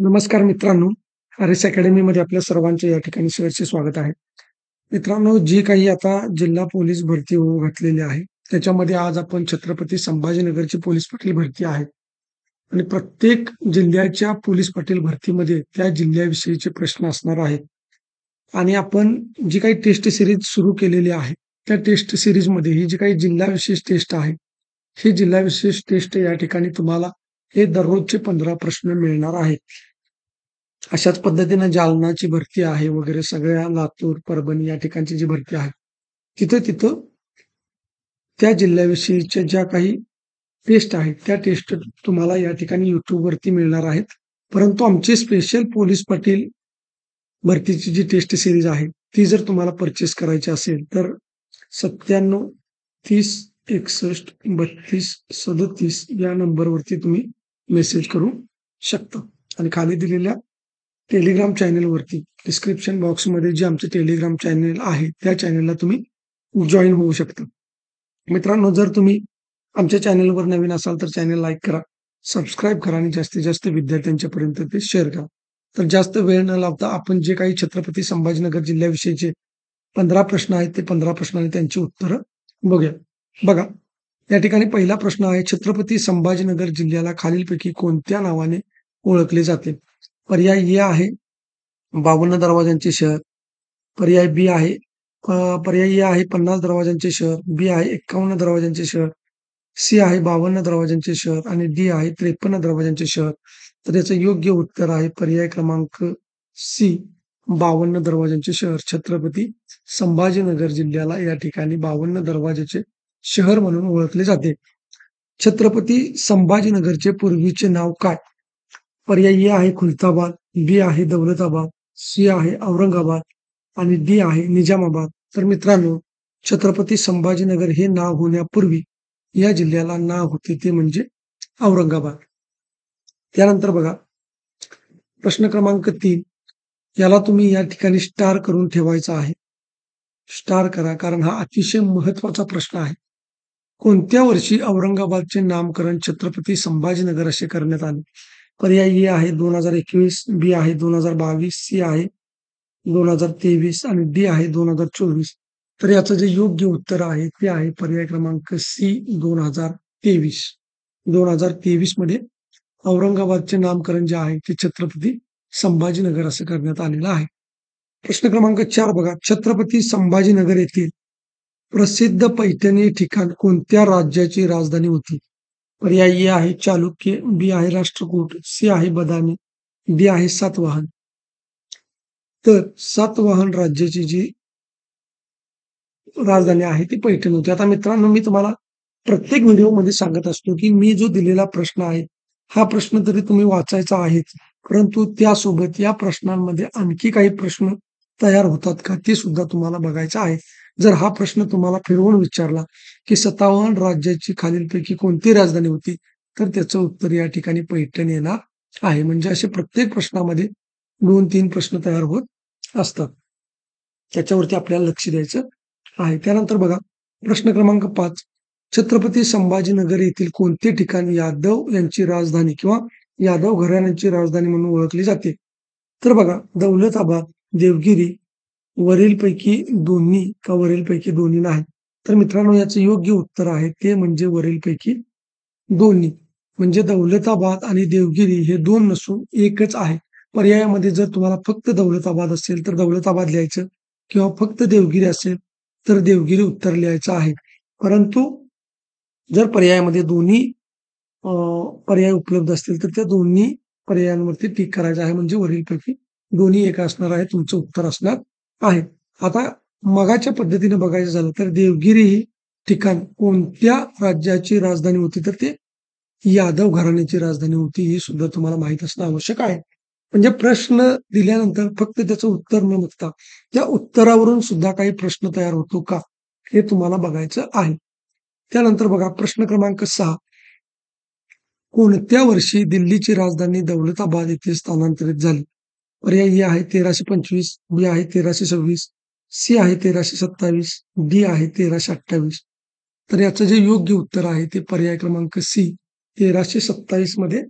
नमस्कार मित्रांनो, आर.एस. अकॅडमीमध्ये आपल्या सर्वांचे या ठिकाणी सहर्ष स्वागत आहे. मित्रांनो, जी काही आता जिल्हा पोलीस भरती होऊ घातलेली आहे, त्याच्यामध्ये आज आपण छत्रपती संभाजीनगरची पोलीस पाटील भरती आहे आणि प्रत्येक जिल्ह्याच्या पोलीस पाटील भरतीमध्ये त्या जिल्ह्याविषयीचे प्रश्न असणार आहेत आणि आपण जी काही टेस्ट सीरीज सुरू केलेली आहे, त्या टेस्ट सीरीजमध्ये ही जी काही जिल्हा विशेष टेस्ट आहे, ही जिल्हा विशेष टेस्ट या ठिकाणी तुम्हाला हे दररोजचे 15 प्रश्न मिळणार आहेत. अशाच पद्धतीनं जालनाची भरती आहे वगैरे सगळ्या लातूर, परभणी या ठिकाणची जी भरती आहे. तिथं त्या जिल्ह्याविषयीच्या ज्या काही टेस्ट आहेत, त्या टेस्ट तुम्हाला या ठिकाणी YouTubeवरती मिळणार आहेत. परंतु आमची स्पेशल पोलीस पाटील भरतीची जी टेस्ट सीरीज आहे, ती जर तुम्हाला पर्चेस करायची असेल, तर 97 30 61 32 37 या नंबरवरती तुम्ही मेसेज करू शकता आणि खाली दिलेल्या टेलिग्राम चॅनलवरती डिस्क्रिप्शन बॉक्समध्ये जे आमचं टेलिग्राम चॅनल आहे, त्या चॅनलला तुम्ही जॉइन होऊ शकता. मित्रांनो, जर तुम्ही आमच्या चॅनलवर नवीन असाल तर चॅनल लाईक करा, सबस्क्राईब करा आणि जास्तीत जास्त विद्यार्थ्यांच्यापर्यंत ते शेअर करा. तर जास्त वेळ न लावता आपण जे काही छत्रपती संभाजीनगर जिल्ह्याविषयीचे 15 प्रश्न आहेत, ते 15 प्रश्न आणि त्यांची उत्तरं बघूया. बघा, या ठिकाणी पहिला प्रश्न आहे, छत्रपती संभाजीनगर जिल्ह्याला खालीलपैकी कोणत्या नावाने ओळखले जाते? पर्याय ए आहे 52 दरवाजांचे शहर, पर्याय बी आहे पर्याय ए आहे 50 दरवाजांचे शहर, बी आहे 51 दरवाजांचे शहर, सी आहे 52 दरवाजांचे शहर आणि डी आहे 53 दरवाजांचे शहर. तर याचं योग्य उत्तर आहे पर्याय क्रमांक सी, 52 दरवाजांचे शहर. छत्रपती संभाजीनगर जिल्ह्याला या ठिकाणी 52 दरवाजाचे शहर म्हणून ओळखले जाते. छत्रपती संभाजीनगरचे पूर्वीचे नाव काय? पर्याय ए आहे खुलताबाद, बी आहे दौलताबाद, सी आहे औरंगाबाद आणि डी आहे निजामाबाद. तर मित्रांनो, छत्रपती संभाजीनगर हे नाव होण्यापूर्वी या जिल्ह्याला नाव होते ते म्हणजे औरंगाबाद. त्यानंतर बघा, प्रश्न क्रमांक 3 याला तुम्ही या ठिकाणी स्टार करून ठेवायचा आहे. स्टार करा, कारण हा अतिशय महत्वाचा प्रश्न आहे. कोणत्या वर्षी औरंगाबादचे नामकरण छत्रपती संभाजीनगर असे करण्यात आले? पर्याय ए आहे 2021, बी आहे 2022, सी आहे 2023 आणि डी आहे 2024. तर याचं जे योग्य उत्तर आहे ते आहे पर्याय क्रमांक सी 2023. 2023 मध्ये औरंगाबादचे नामकरण जे आहे ते छत्रपती संभाजीनगर असं करण्यात आलेलं आहे. प्रश्न क्रमांक 4 बघा, छत्रपती संभाजीनगर येथील प्रसिद्ध पैठणी ठिकाण कोणत्या राज्याची राजधानी होती? पर्याय ए आहे चालुक्य, बी आहे राष्ट्रकूट, सी आहे बदामी, डी आहे सातवाहन. तर सातवाहन राज्याची जी राजधानी आहे ती पैठण होती. आता मित्रांनो, मी तुम्हाला प्रत्येक व्हिडिओमध्ये सांगत असतो, की मी जो दिलेला प्रश्न आहे, हा प्रश्न तरी तुम्ही वाचायचा आहेच. परंतु त्यासोबत या प्रश्नांमध्ये आणखी काही प्रश्न तयार होतात का, ते सुद्धा तुम्हाला बघायचं आहे. जर हा प्रश्न तुम्हाला फिरवून विचारला, की 57 राज्याची खालीलपैकी कोणती राजधानी होती? तर त्याचं उत्तर या ठिकाणी पैठण येणार आहे. म्हणजे असे प्रत्येक प्रश्नामध्ये 2-3 प्रश्न तयार होत असतात. त्याच्यावरती आपल्याला लक्ष द्यायचं आहे. त्यानंतर बघा, प्रश्न क्रमांक 5 छत्रपती संभाजीनगर येथील कोणते ठिकाण यादव यांची राजधानी किंवा यादव घराण्याची राजधानी म्हणून ओळखली जाते? तर बघा, दौलताबाद, देवगिरी, वरीलपैकी दोन्ही का वरीलपैकी दोन्ही नाही? तर मित्रांनो, याचं योग्य उत्तर आहे ते म्हणजे वरीलपैकी दोन्ही. म्हणजे दौलताबाद आणि देवगिरी हे 2 नसून एकच आहे. पर्यायामध्ये जर तुम्हाला फक्त दौलताबाद असेल तर दौलताबाद लिहायचं किंवा फक्त देवगिरी असेल तर देवगिरी उत्तर लिहायचं आहे. परंतु जर पर्यायामध्ये दोन्ही पर्याय उपलब्ध असतील तर त्या दोन्ही पर्यायांवरती टिक करायचं आहे. म्हणजे वरीलपैकी दोन्ही एक असणार आहे, तुमचं उत्तर असणार आहे. आता मगाच्या पद्धतीने बघायचं झालं तर देवगिरी ही ठिकाण कोणत्या राज्याची राजधानी होती? तर ते यादव घराण्याची राजधानी होती. हे सुद्धा तुम्हाला माहीत असणं आवश्यक आहे. म्हणजे प्रश्न दिल्यानंतर फक्त त्याचं उत्तर न बघता त्या उत्तरावरून सुद्धा काही प्रश्न तयार होतो का, हे तुम्हाला बघायचं आहे. त्यानंतर बघा, प्रश्न क्रमांक 6 कोणत्या वर्षी दिल्लीची राजधानी दौलताबाद येथे स्थानांतरित झाली? पर्याय ए आहे 1325, बी आहे 1326, सी आहे 1327, डी आहे 1328. तर याचं जे योग्य उत्तर आहे ते पर्याय क्रमांक सी 1327 मध्ये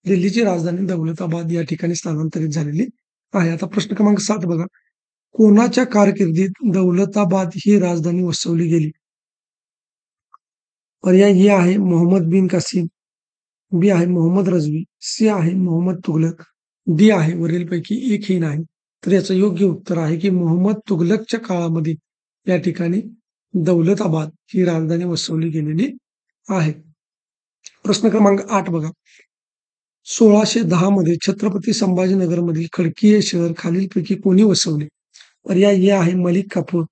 दिल्लीची राजधानी दौलताबाद या ठिकाणी स्थलांतरित झालेली आहे. आता प्रश्न क्रमांक 7 बघा. कोणाच्या कारकिर्दीत दौलताबाद ही राजधानी वसवली गेली? पर्याय ए आहे मोहम्मद बिन कासिम, बी आहे मोहम्मद रजवी, सी आहे मोहम्मद तुघलक, डी आहे वरीलपैकी एकही नाही. तर याचं योग्य उत्तर आहे की मोहम्मद तुघलकच्या काळामध्ये या ठिकाणी दौलताबाद ही राजधानी वसवली गेलेली आहे. प्रश्न क्रमांक 8 बघा. 1610 मध्ये छत्रपती संभाजीनगरमधील खडकी हे शहर खालीलपैकी कोणी वसवले? पर्याय ए आहे मलिक काफूर,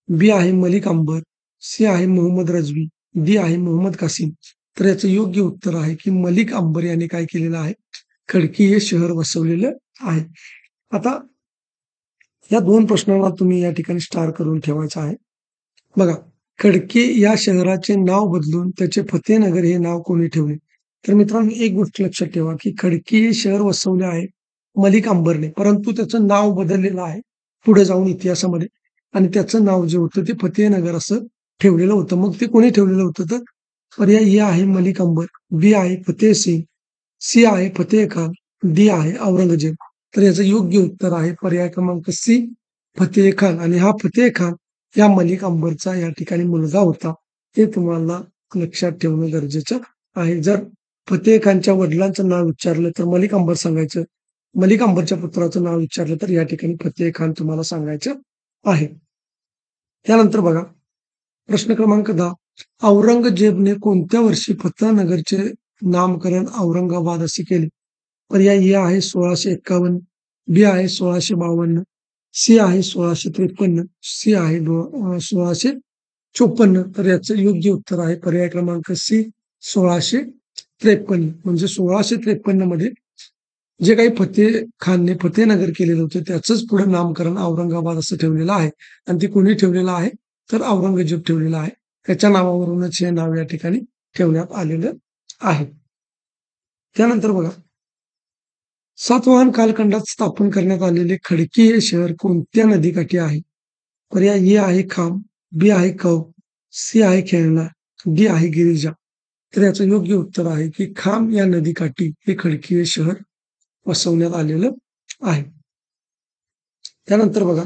बी आहे मलिक अंबर, सी आहे मोहम्मद रजवी, डी आहे मोहम्मद कासिम. तर याचं योग्य उत्तर आहे की मलिक अंबर याने काय केलेलं आहे? खडकी हे शहर वसवलेलं आहे. आता या 2 प्रश्नांना तुम्ही या ठिकाणी स्टार करून ठेवायचं आहे. बघा, खडकी या शहराचे नाव बदलून त्याचे फतेहनगर हे नाव कोणी ठेवले? तर मित्रांनो, एक गोष्ट लक्षात ठेवा की खडकी हे शहर वसवले आहे मलिक अंबरने, परंतु त्याचं नाव बदललेलं आहे पुढे जाऊन इतिहासामध्ये आणि त्याचं नाव जे होतं ते फतेहनगर असं ठेवलेलं होतं. मग ते कोणी ठेवलेलं होतं? तर पर्याय ए आहे मलिक अंबर, बी आहे फतेह सिंग, सी आहे फतेह खान, डी आहे औरंगजेब. तर याचं योग्य उत्तर आहे पर्याय क्रमांक सी, फतेह खान. आणि हा फतेह खान या मलिक अंबरचा या ठिकाणी मुलगा होता. हे तुम्हाला लक्षात ठेवणं गरजेचं आहे. जर फतेह खानच्या वडिलांचं नाव विचारलं तर मलिक अंबर सांगायचं. मलिक अंबरच्या पुत्राचं नाव विचारलं तर या ठिकाणी फतेह खान तुम्हाला सांगायचं आहे. त्यानंतर बघा, प्रश्न क्रमांक 10. औरंगजेबने कोणत्या वर्षी फतेहनगरचे नामकरण औरंगाबाद असे केले? पर्याय ए आहे 1651, बी आहे 1652, सी आहे 1653, सी आहे 1654. तर याचं योग्य उत्तर आहे पर्याय क्रमांक सी 1653. म्हणजे 1653 मध्ये जे काही फतेह खानने फतेहनगर केलेलं होतं त्याचंच पुढे नामकरण औरंगाबाद असं ठेवलेलं आहे. आणि ते कोणी ठेवलेलं आहे? तर औरंगजेब ठेवलेलं आहे. त्याच्या नावावरूनच हे नाव या ठिकाणी ठेवण्यात आलेलं आहे. त्यानंतर बघा, सातवाहन कालखंडात स्थापन करण्यात आलेले खडकी हे शहर कोणत्या नदीकाठी आहे? पर्याय ए आहे खाम, बी आहे कौल, सी आहे खेळणा, डी आहे गिरिजा. तर याचं योग्य उत्तर आहे की खाम या नदीकाठी हे खडकी हे शहर वसवण्यात आलेलं आहे. त्यानंतर बघा,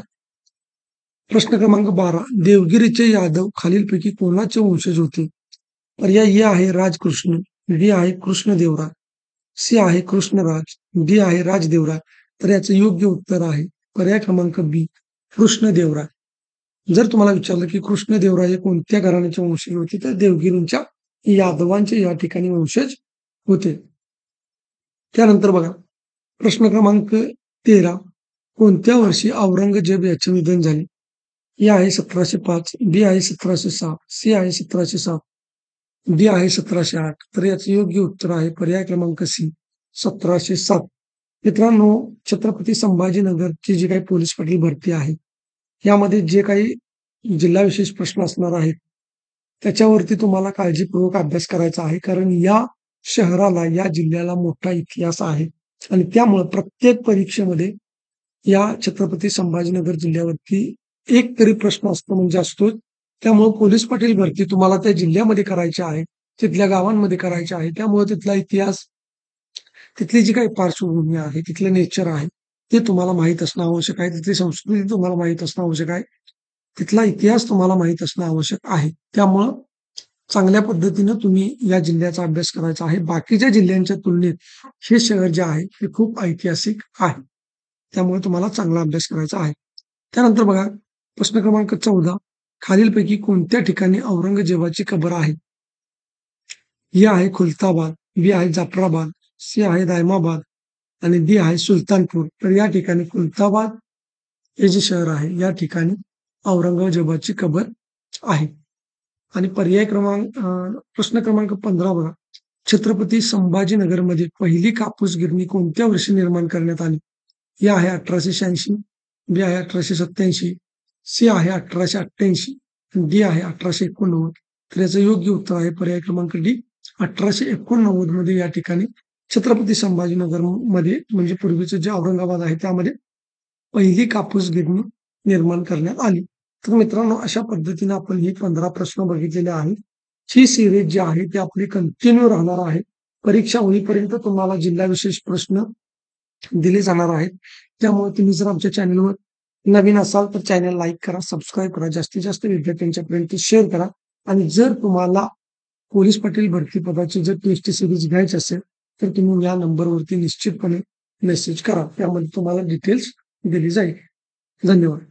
प्रश्न क्रमांक 12. देवगिरीचे यादव खालीलपैकी कोणाचे वंशज होते? पर्याय ए आहे राजकृष्ण, बी आहे कृष्णदेवराय, सी आहे कृष्णराज, डी आहे राजदेवराय. तर याचं योग्य उत्तर आहे पर्याय क्रमांक बी कृष्णदेवराय. जर तुम्हाला विचारलं की कृष्णदेवराय हे कोणत्या घराण्याचे वंशज होते तर देवगिरींच्या यादवांचे या ठिकाणी वंशज होते. त्यानंतर बघा, प्रश्न क्रमांक 13. कोणत्या वर्षी औरंगजेब याचे निधन झाले? ए आहे 1705, बी आहे 1706, सी आहे 1707, डी आहे 1708. तर याचं योग्य उत्तर आहे पर्याय क्रमांक सी 1707. मित्रांनो, छत्रपती संभाजीनगरची जी काही पोलीस पाटील भरती आहे यामध्ये जे काही जिल्हा विशेष प्रश्न असणार आहेत त्याच्यावरती तुम्हाला काळजीपूर्वक अभ्यास करायचा आहे. कारण या शहराला, या जिल्ह्याला मोठा इतिहास आहे आणि त्यामुळे प्रत्येक परीक्षेमध्ये या छत्रपती संभाजीनगर जिल्ह्यावरती एक तरी प्रश्न असतो म्हणजे असतोच. त्यामुळे पोलीस पाटील भरती तुम्हाला त्या जिल्ह्यामध्ये करायची आहे, तिथल्या गावांमध्ये करायची आहे. त्यामुळे तिथला इतिहास, तिथली जी काही पार्श्वभूमी आहे, तिथलं नेचर आहे, ते तुम्हाला माहीत असणं आवश्यक आहे. तिथली संस्कृती तुम्हाला माहीत असणं आवश्यक आहे. तिथला इतिहास तुम्हाला माहीत असणं आवश्यक आहे. त्यामुळं चांगल्या पद्धतीनं तुम्ही या जिल्ह्याचा अभ्यास करायचा आहे. बाकीच्या जिल्ह्यांच्या तुलनेत हे शहर जे आहे हे खूप ऐतिहासिक आहे. त्यामुळे तुम्हाला चांगला अभ्यास करायचा आहे. त्यानंतर बघा, प्रश्न क्रमांक 14. खालीलपैकी कोणत्या ठिकाणी औरंगजेबाची कबर आहे? ए आहे खुलताबाद, बी आहे जाफराबाद, सी आहे दायमाबाद आणि डी आहे सुलतानपूर. तर या ठिकाणी खुलताबाद हे जे शहर आहे या ठिकाणी औरंगजेबाची कबर आहे. आणि पर्याय क्रमांक प्रश्न क्रमांक 15 बघा. छत्रपती संभाजीनगरमध्ये पहिली कापूस गिरणी कोणत्या वर्षी निर्माण करण्यात आली? ए आहे 1886, बी आहे 1887, सी आहे 1888, डी आहे 1889. तर याचं योग्य उत्तर आहे पर्याय क्रमांक डी 1889 मध्ये या ठिकाणी छत्रपती संभाजीनगर मध्ये म्हणजे पूर्वीचं जे औरंगाबाद आहे त्यामध्ये पहिली कापूस गिरणी निर्माण करण्यात आली. तर मित्रांनो, अशा पद्धतीने आपण ही 15 प्रश्न बघितलेले आहेत. ही सिरीज जी आहे ती आपली कंटिन्यू राहणार आहे. परीक्षा होईपर्यंत तुम्हाला जिल्हा विशेष प्रश्न दिले जाणार आहेत. त्यामुळे तुम्ही जर आमच्या चॅनलवर नवीन असाल तर चॅनल लाईक करा, सबस्क्राईब करा, जास्तीत जास्त विद्यार्थ्यांच्यापर्यंत शेअर करा आणि जर तुम्हाला पोलीस पाटील भरती पदाची जर टेस्ट सिरीज घ्यायची असेल, तर तुम्ही या नंबरवरती निश्चितपणे मेसेज करा. त्यामध्ये तुम्हाला डिटेल्स दिली जाईल. धन्यवाद.